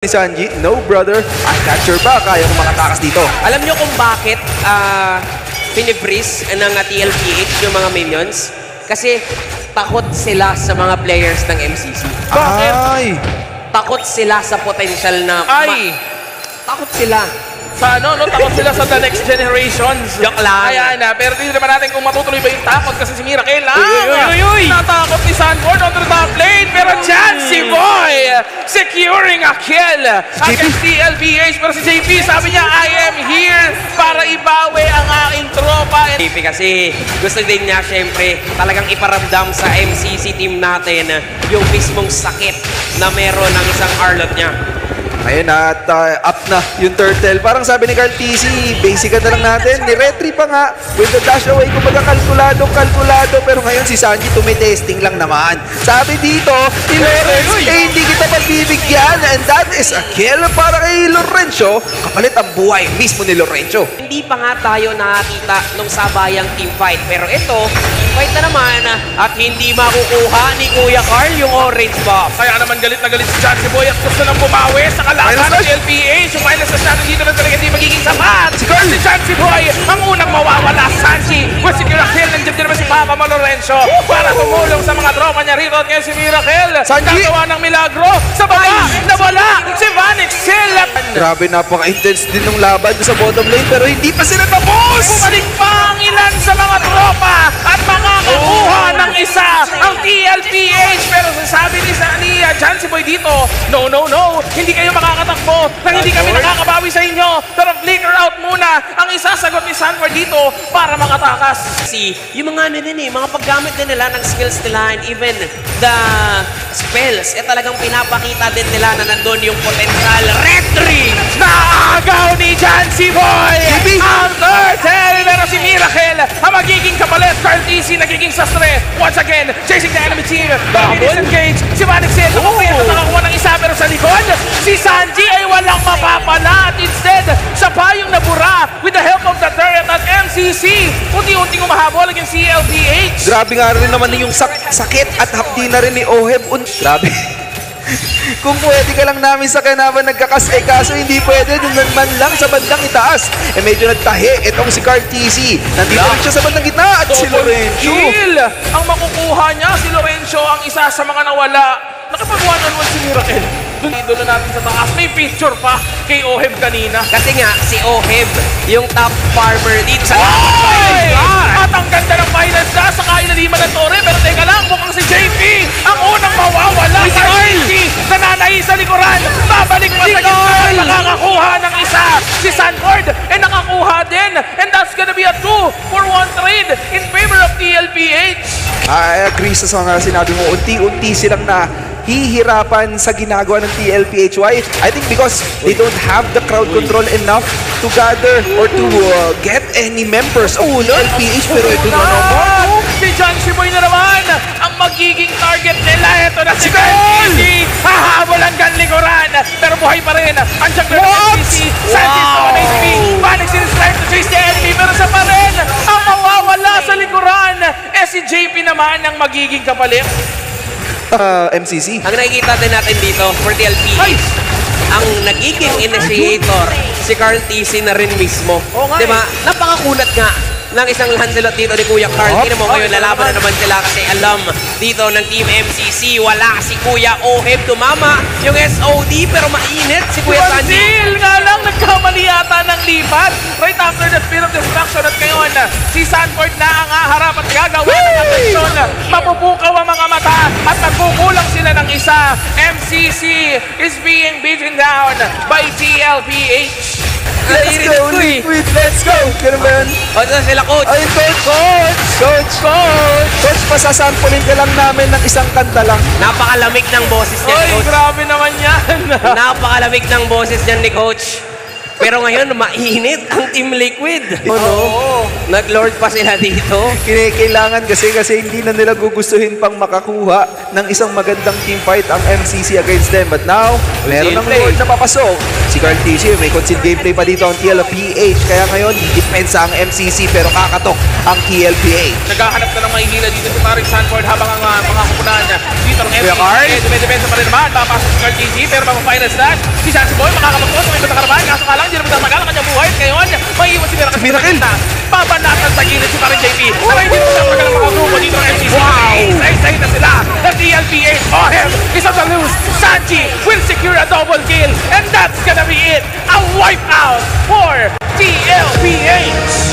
ni Sanji, no brother, I got your back, kaya ko makatakas dito. Alam nyo kung bakit pinibris ng TLPH yung mga minions? Kasi takot sila sa mga players ng MCC. Bakit? Ay! Takot sila sa potential na... Ay! Takot sila. Sa ano, no? Takot sila sa the next generations. Joke lang. Ayan na, pero hindi naman natin kung matutuloy ba yung takot kasi si Miracle lang. Uy! Natakot ni Sanborn on the top lane, pero Chansey Boy securing a kill against TLPH. Pero si JP sabi niya, I am here para ibawi ang aking tropa. JP kasi gusto din niya syempre talagang iparamdam sa MCC team natin yung mismong sakit na meron ng isang Arlot niya. Ayun na, at up na yung turtle. Parang sabi ni Carl TC, basic na lang natin. Ni-retry pa nga with the dash away. Kumbaga kalkulado. Pero ngayon si Sanji tumitesting lang naman. Sabi dito, ni Lawrence, hindi kita pagbibigyan. And that is a kill para kay Lorenzo. Kapalit ang buhay mismo ni Lorenzo. Hindi pa nga tayo nakakita nung sabayang teamfight. Pero ito, teamfight na naman at hindi makukuha ni Kuya Carl yung orange buff. Kaya naman galit na galit si Chansey Boy at gusto nang bumawi sa kalaban ng TLPH. Yung minus na natin dito na talaga hindi magiging sapat. Si Chansey Boy ang unang mawawala. Sanji with secure a kill. Nandiyan din naman si Papa Mo Lorenzo para tumulong sa mga tropa niya rito. At ngayon si Miracle gagawa ng milagro sa baba. Nawala si Vanix Hill. Grabe, napaka-intense din ng laban sa bottom lane pero hindi pa sila tapos! Bumalik pa ang ilan sa mga tropa at makakakuha ng isa ang TLPH. Pero sasabi ni Chansey Boy dito, no, hindi kayo makakatakbo nang hindi kami nakakabawi sa inyo. Pero flicker out muna ang isasagot ni Sanford dito para makatakas. Yung mga mga paggamit din nila ng skills nila and even the spells, talagang pinapakita din nila na nandun yung potential retry. Naagaw ni Chansey Boy ang turtle, pero si Miracle ang magiging kapalit. Carl TC nagiging sastre once again, chasing the enemy team. Disengage si Vanix Hill. Nakakuha ng isa pero sa likod si Sanji ay walang mapapala at instead siya pa yung nabura with the help of the turret at MCC. Unti-unting umahabol ang CLPH. Grabe nga rin naman yung sakit at hapdi na rin ni Oheb. Grabe. Kung pwede ka lang namin sa kanaban nagkakasay, kaso hindi pwede yung man lang sa bandang itaas. Medyo nagtahi itong si Carl TC. Nandito rin siya sa bandang gitna at si Lorenzo. Kill ang makukuha niya. Si Lorenzo ang isa sa mga nawala. Nakapag-1-on-1 si Miracle. Idolo natin sa taas. May picture pa kay Oheb kanina. Kasi nga, si Oheb, yung top farmer dito sa At ang ganda ng finance na sa kailaliman ng Torre. Pero teka lang, mukhang si JP ang unang mawawala. Si JP nananahi sa likuran. Babalik pa sa gitna. Nakakakuha ng isa. Si Sanford nakakuha din. And that's gonna be a 2-for-1 trade in favor of TLPH. I agree sa mga sinabi mo. Unti-unti silang hihirapan sa ginagawa ng TLPH. Why? I think because they don't have the crowd control enough to gather or to get any members of TLPH. Pero ito na naman. Si Chansey Boy na naman ang magiging target nila. Ito na si MCC. Hahabol ang kanlikuran. Pero buhay pa rin. Andiyan na MCC. Sanji sa 1 HP. Vanix is trying to chase the enemy. Pero sa pa rin ang mawawala sa likuran. Si JP naman ang magiging kapalit. MCC. Ang nakikita din natin dito for TLPH, ang nagiging initiator si Carl TC na rin mismo. Diba? Napakakulat nga ng isang Lancelot dito ni Kuya Carl. Tingnan mo ngayon, lalaban na naman sila kasi alam dito ng Team MCC, wala si Kuya Oheb. Tumama yung SOD pero mainit si Kuya Sanji. Brazil nga lang nagkamali yata ng lipat right after the Spear of Destruction. At ngayon, si Sanford na ang haharap at gagawa ng atensyon. Mapupukaw ang mga mata at nagkukulang sila ng isa. MCC is being beaten down by TLPH. Let's go, Liquid! Let's go! Ganun ba yun? O, ito na sila, Coach. Ay, Coach, pasasampulin ka lang namin ng isang kanta lang. Napakalamig ng boses niya, Oy, Coach. grabe naman yan. Napakalamig ng boses niyan ni Coach. Pero ngayon, mainit ang Team Liquid. Oo. Nag-lord pa sila dito. Kailangan kasi hindi na nila gugustuhin pang makakuha ng isang magandang team fight ang MCC against them. But now, meron ng Gameplay. Lord na papasok. Si Carl TC, may concealed gameplay pa dito ang TLPH. Kaya ngayon, depensa ang MCC pero kakatok ang TLPH. Naghahanap na ng mahihila dito si Paring Sanford habang ang mga kupunan niya. Dito ng Kuya MCC. Carl? Dumedepensa pa rin naman. Papasok si Carl TC pero mag-final slash. Si Shansi Boy makakapagpos ng ibang nakaraman. Kaso nga lang, hindi na magtatagal ang kanyang buhay. At ngayon, may iwan si Miracle. Miracle! Babanatan sa gilid si Paring JP. Pero hindi na magtatagal ang mga grupo dito ng MCC. Wow! Isa-isa na sila. The TLPH. Ohem is on the loose. Sanji will secure a double kill. And that's gonna be it. A wipeout for TLPH.